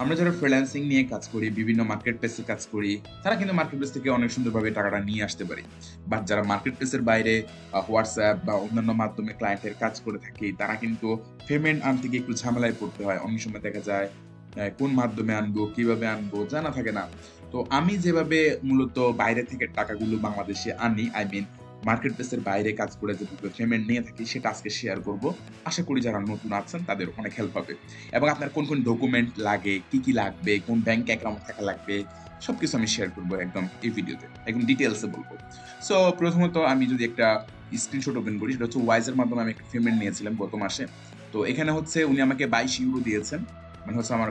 আমরা যারা ফ্রিল্যান্সিং নিয়ে কাজ করি, বিভিন্ন মার্কেট প্লেসে কাজ করি, তারা কিন্তু মার্কেট প্লেস থেকে অনেক সুন্দরভাবে টাকাটা নিয়ে আসতে পারে। বাট যারা মার্কেট প্লেসের বাইরে হোয়াটসঅ্যাপ বা অন্যান্য মাধ্যমে ক্লায়েন্টের কাজ করে থাকি, তারা কিন্তু পেমেন্ট আনতে গিয়ে একটু ঝামেলায় পড়তে হয়। অনেক সময় দেখা যায় কোন মাধ্যমে আনবো, কিভাবে আনবো জানা থাকে না। তো আমি যেভাবে মূলত বাইরে থেকে টাকাগুলো বাংলাদেশে আনি, মার্কেট প্লেসের বাইরে কাজ করে যেভাবে পেমেন্ট নিয়ে থাকি, সেটা আজকে শেয়ার করব। আশা করি যারা নতুন আছেন তাদের অনেক হেল্প হবে। এবং আপনার কোন কোন ডকুমেন্ট লাগে, কি কি লাগবে, কোন ব্যাংক অ্যাকাউন্ট থাকা লাগবে, সবকিছু আমি শেয়ার করবো একদম এই ভিডিওতে, একদম ডিটেলসে বলবো। সো প্রথমত আমি যদি একটা স্ক্রিনশট ওপেন করি, সেটা হচ্ছে ওয়াইজের মাধ্যমে আমি একটা পেমেন্ট নিয়েছিলাম গত মাসে। তো এখানে হচ্ছে উনি আমাকে 22 ইউরো দিয়েছেন, মানে হচ্ছে আমার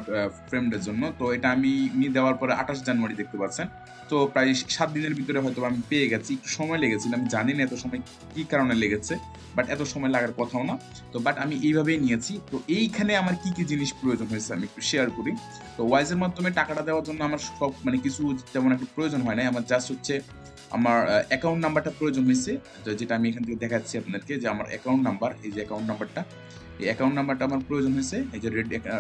ফ্রেন্ডের জন্য। তো এটা উনি দেওয়ার পরে 28 জানুয়ারি দেখতে পাচ্ছেন। তো প্রায় 7 দিনের ভিতরে হয়তো আমি পেয়ে গেছি। একটু সময় লেগেছিল, আমি জানি না এত সময় কি কারণে লেগেছে, বাট এত সময় লাগার কথাও না। তো বাট আমি এইভাবেই নিয়েছি। তো এইখানে আমার কি কি জিনিস প্রয়োজন হয়েছে আমি একটু শেয়ার করি। তো ওয়াইজের মাধ্যমে টাকাটা দেওয়ার জন্য আমার সব মানে কিছু তেমন একটা প্রয়োজন হয় নাই। আমার জাস্ট হচ্ছে আমার অ্যাকাউন্ট নাম্বারটা প্রয়োজন হয়েছে, যেটা আমি এখান থেকে দেখাচ্ছি আপনাদেরকে, যে আমার অ্যাকাউন্ট নাম্বার, এই যে অ্যাকাউন্ট নাম্বারটা, এই অ্যাকাউন্ট নাম্বারটা আমার প্রয়োজন হয়েছে। এই যে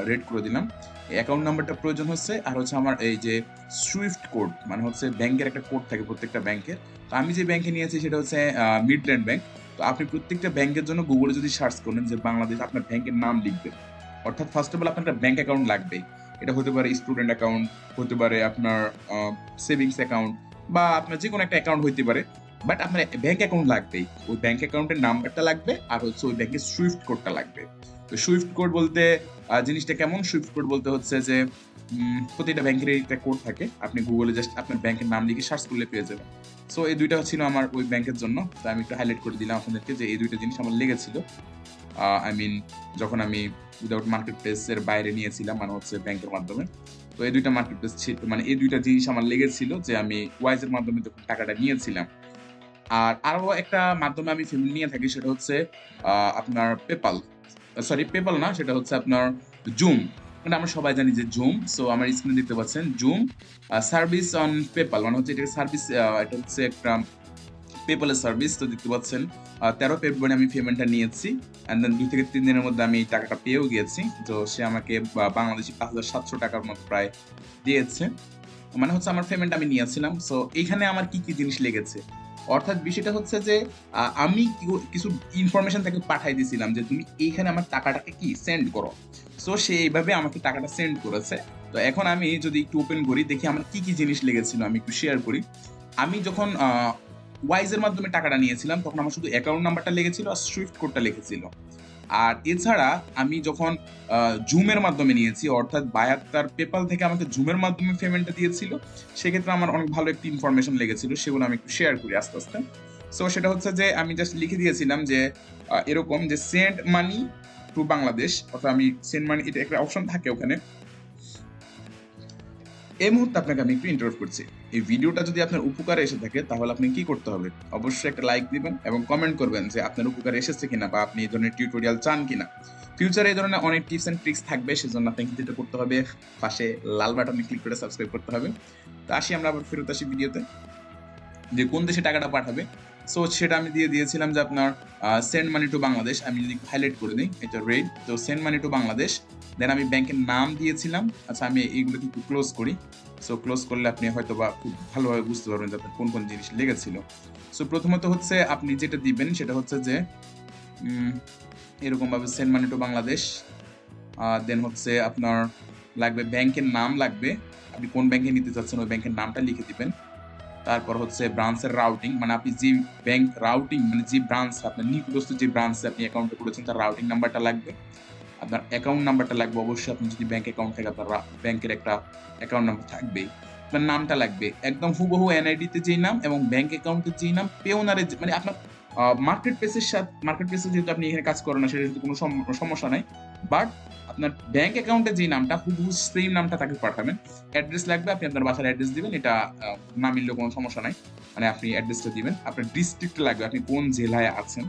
রেড করে দিলাম, এই অ্যাকাউন্ট নাম্বারটা প্রয়োজন হচ্ছে। আর হচ্ছে আমার এই যে সুইফট কোড, মানে হচ্ছে ব্যাংকের একটা কোড থাকে প্রত্যেকটা ব্যাংকের। তো আমি যে ব্যাংকে নিয়েছি সেটা হচ্ছে মিডল্যান্ড ব্যাংক। তো আপনি প্রত্যেকটা ব্যাংকের জন্য গুগলে যদি সার্চ করেন যে বাংলাদেশ, আপনার ব্যাংকের নাম লিখবেন। অর্থাৎ ফার্স্ট অফ অল আপনার একটা ব্যাংক অ্যাকাউন্ট লাগবে। এটা হতে পারে স্টুডেন্ট অ্যাকাউন্ট, হতে পারে আপনার সেভিংস অ্যাকাউন্ট, বা আপনার যে কোনো একটা অ্যাকাউন্ট হইতে পারে। বাট আপনার ব্যাংক অ্যাকাউন্ট লাগবেই, ওই ব্যাংক অ্যাকাউন্টের নাম্বারটা লাগবে, আর হচ্ছে ওই ব্যাংকের সুইফট কোডটা লাগবে। তো সুইফট কোড বলতে জিনিসটা কেমন, সুইফট কোড বলতে হচ্ছে যে প্রতিটা ব্যাংকের একটা কোড থাকে, আপনি গুগলে জাস্ট আপনার ব্যাংকের নাম লিখে সার্চ করলে পেয়ে যাবেন। সো এই দুইটা ছিল আমার ওই ব্যাংকের জন্য। তো আমি একটু হাইলাইট করে দিলাম আপনাদেরকে যে এই দুইটা জিনিস আমার লেগেছিল। যখন আমি উইদাউট মার্কেট প্লেসের বাইরে নিয়েছিলাম, মানে হচ্ছে ব্যাংকের মাধ্যমে। তো এই দুইটা মার্কেট প্লেস ছিল, মানে এই দুইটা জিনিস আমার লেগেছিল যে আমি ওয়াইজের মাধ্যমে যখন টাকাটা নিয়েছিলাম। আর আরো একটা মাধ্যমে আমি পেমেন্ট নিয়ে থাকি, সেটা হচ্ছে আপনার পেপাল না, সেটা হচ্ছে আপনার জুম। মানে আমরা সবাই জানি যে জুম। সো আমার স্ক্রিনে দেখতে পাচ্ছেন জুম সার্ভিস অন পেপাল, মানে হচ্ছে এটা সার্ভিস, এটা হচ্ছে একটা পেপালের সার্ভিস। তো দেখতে পাচ্ছেন 13 ফেব্রুয়ারি আমি পেমেন্টটা নিয়েছি, অ্যান্ড দেন 2 থেকে 3 দিনের মধ্যে আমি টাকাটা পেয়েও গিয়েছি। তো সে আমাকে বাংলাদেশি 5,700 টাকার মতো প্রায় দিয়েছে, মানে হচ্ছে আমার পেমেন্ট আমি নিয়েছিলাম। সো এইখানে আমার কি কি জিনিস লেগেছে, অর্থাৎ বিষয়টা হচ্ছে যে আমি কিছু ইনফরমেশন তাকে পাঠাই দিয়েছিলাম যে তুমি এইখানে আমার টাকাটাকে কি সেন্ড করো। সো সে এইভাবে আমাকে টাকাটা সেন্ড করেছে। তো এখন আমি যদি একটু ওপেন করি, দেখি আমার কি কি জিনিস লেগেছিল, আমি একটু শেয়ার করি। আমি যখন ওয়াইজের মাধ্যমে টাকাটা নিয়েছিলাম, তখন আমার শুধু অ্যাকাউন্ট নাম্বারটা লেগেছিল আর সুইফট কোডটা লিখেছিল। আর এছাড়া আমি যখন জুমের মাধ্যমে নিয়েছি, অর্থাৎ বায়ার তার পেপাল থেকে আমাকে জুমের মাধ্যমে পেমেন্টটা দিয়েছিল, সেক্ষেত্রে আমার অনেক ভালো একটি ইনফরমেশন লেগেছিল, সেগুলো আমি একটু শেয়ার করি আস্তে আস্তে। সো সেটা হচ্ছে যে আমি জাস্ট লিখে দিয়েছিলাম যে এরকম যে সেন্ড মানি টু বাংলাদেশ, অর্থাৎ আমি সেন্ড মানি, এটা একটা অপশন থাকে ওখানে। এই মুহূর্তে আপনাকে আমি একটু ইন্টারভিউ করছি। এই ভিডিওটা যদি আপনার উপকারে এসে থাকে, তাহলে আপনি কি করতে হবে, অবশ্যই একটা লাইক দিবেন এবং কমেন্ট করবেন যে আপনার উপকারে এসেছে কিনা, বা আপনি এই ধরনের টিউটোরিয়াল চান কিনা। ফিউচারে এই ধরনের অনেক টিপস এন্ড ট্রিক্স থাকবে, সেজন্য আপনাকে যেটা করতে হবে, পাশে লাল বাটনে ক্লিক করে সাবস্ক্রাইব করতে হবে। তো আসি আমরা আবার ফেরত আসি ভিডিওতে, যে কোন দেশে টাকাটা পাঠাবে। সো সেটা আমি দিয়ে দিয়েছিলাম যে আপনার সেন্ড মানি টু বাংলাদেশ। আমি যদি হাইলাইট করে দিই, এটা রেড, তো সেন্ড মানি টু বাংলাদেশ। দেন আমি ব্যাংকের নাম দিয়েছিলাম। আচ্ছা, আমি এইগুলোকে একটু ক্লোজ করি। সো ক্লোজ করলে আপনি হয়তো বা খুব ভালোভাবে বুঝতে পারবেন যে আপনার কোন কোন জিনিস লেগেছিল। সো প্রথমত হচ্ছে আপনি যেটা দিবেন সেটা হচ্ছে যে এরকমভাবে সেন্ড মানি টু বাংলাদেশ। দেন হচ্ছে আপনার লাগবে ব্যাংকের নাম লাগবে, আপনি কোন ব্যাংকে নিতে চাচ্ছেন ওই ব্যাংকের নামটা লিখে দিবেন। তারপর হচ্ছে ব্রাঞ্চের রাউটিং, মানে আপনি যে ব্যাংক রাউটিং, মানে যে ব্রাঞ্চ আপনার নিকটস্থ যে ব্রাঞ্চে আপনি অ্যাকাউন্টে করেছেন তার রাউটিং নাম্বারটা লাগবে। আপনার অ্যাকাউন্ট নাম্বারটা লাগবে, অবশ্যই আপনি যদি ব্যাংক অ্যাকাউন্ট থাকে আপনার ব্যাংকের একটা অ্যাকাউন্ট নাম্বার থাকবেই। আপনার নামটা লাগবে একদম হুবহু এনআইডিতে যেই নাম এবং ব্যাংক অ্যাকাউন্টে যেই নাম, পেওনারে মানে আপনার মার্কেট প্লেসে যেহেতু আপনি এখানে কাজ করেন না, সেটা কোনো সমস্যা নাই। বাট আপনার ব্যাংক অ্যাকাউন্টে যে নামটা হুবহু সেম নামটা তাকে পাঠাবেন। অ্যাড্রেস লাগবে, আপনি আপনার বাসার অ্যাড্রেস দিবেন, এটা না মিললেও কোনো সমস্যা নাই, মানে আপনি অ্যাড্রেসটা দিবেন। আপনার ডিস্ট্রিক্ট লাগবে, আপনি কোন জেলায় আছেন,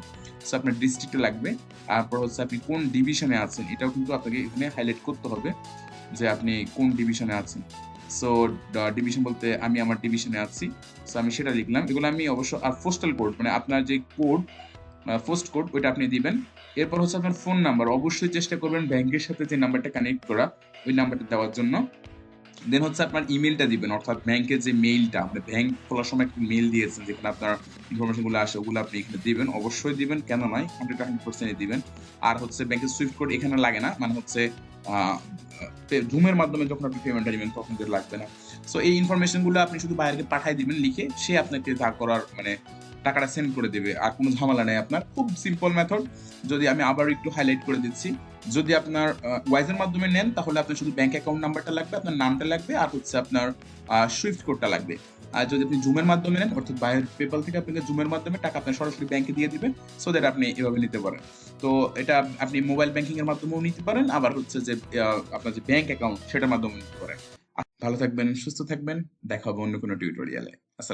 সো আপনার ডিস্ট্রিক্ট লাগবে। তারপর হচ্ছে আপনি কোন ডিভিশনে আছেন, এটাও কিন্তু আপনাকে এখানে হাইলাইট করতে হবে যে আপনি কোন ডিভিশনে আছেন। সো ডিভিশন বলতে আমি আমার ডিভিশনে আছি, সো আমি সেটা লিখলাম। এগুলো আমি অবশ্য, আর পোস্টাল কোড, মানে আপনার যে কোড, পোস্ট কোড, ওইটা আপনি দিবেন। এরপর হচ্ছে আপনার ফোন নাম্বার, অবশ্যই চেষ্টা করবেন ব্যাংকের সাথে যে নাম্বারটা কানেক্ট করা ওই নাম্বারটা দেওয়ার জন্য। দেন হচ্ছে আপনার ইমেলটা দিবেন, অর্থাৎ ব্যাংকের যে মেইলটা, আপনি ব্যাংক খোলার সময় একটা মেইল দিয়েছেন যেখানে আপনার ইনফরমেশন গুলো আসে, ওগুলো আপনি এখানে দিবেন, অবশ্যই দিবেন, কেন নয়, 100% দিবেন। আর হচ্ছে ব্যাংকের সুইফট কোড এখানে লাগে না, মানে হচ্ছে জুমের মাধ্যমে যখন আপনি পেমেন্টটা দিবেন তখন তো লাগবে না। সো এই ইনফরমেশন গুলো আপনি শুধু বাইরে পাঠাই দিবেন লিখে, সে আপনাকে যা করার মানে টাকাটা সেন্ড করে দেবে, আর কোনো ঝামেলা নেই আপনার, খুব সিম্পল মেথড। যদি আমি আবার একটু হাইলাইট করে দিচ্ছি, যদি আপনার ওয়াইজের মাধ্যমে নেন তাহলে আপনার শুধু ব্যাংক অ্যাকাউন্ট নাম্বারটা লাগবে, আপনার নামটা লাগবে, আর হচ্ছে আপনার সুইফট কোডটা লাগবে। আর যদি আপনি জুমের মাধ্যমে নেন, অর্থাৎ বাইরের পেপাল থেকে আপনাকে জুমের মাধ্যমে টাকা আপনার সরাসরি ব্যাংকে দিয়ে দিবেন, সো দ্যাট আপনি এভাবে নিতে পারেন। তো এটা আপনি মোবাইল ব্যাংকিং এর মাধ্যমেও নিতে পারেন, আবার হচ্ছে যে আপনার যে ব্যাংক অ্যাকাউন্ট সেটার মাধ্যমেও নিতে পারেন। ভালো থাকবেন, সুস্থ থাকবেন, দেখা হবে অন্য কোনো টিউটোরিয়ালে। আসসালাম।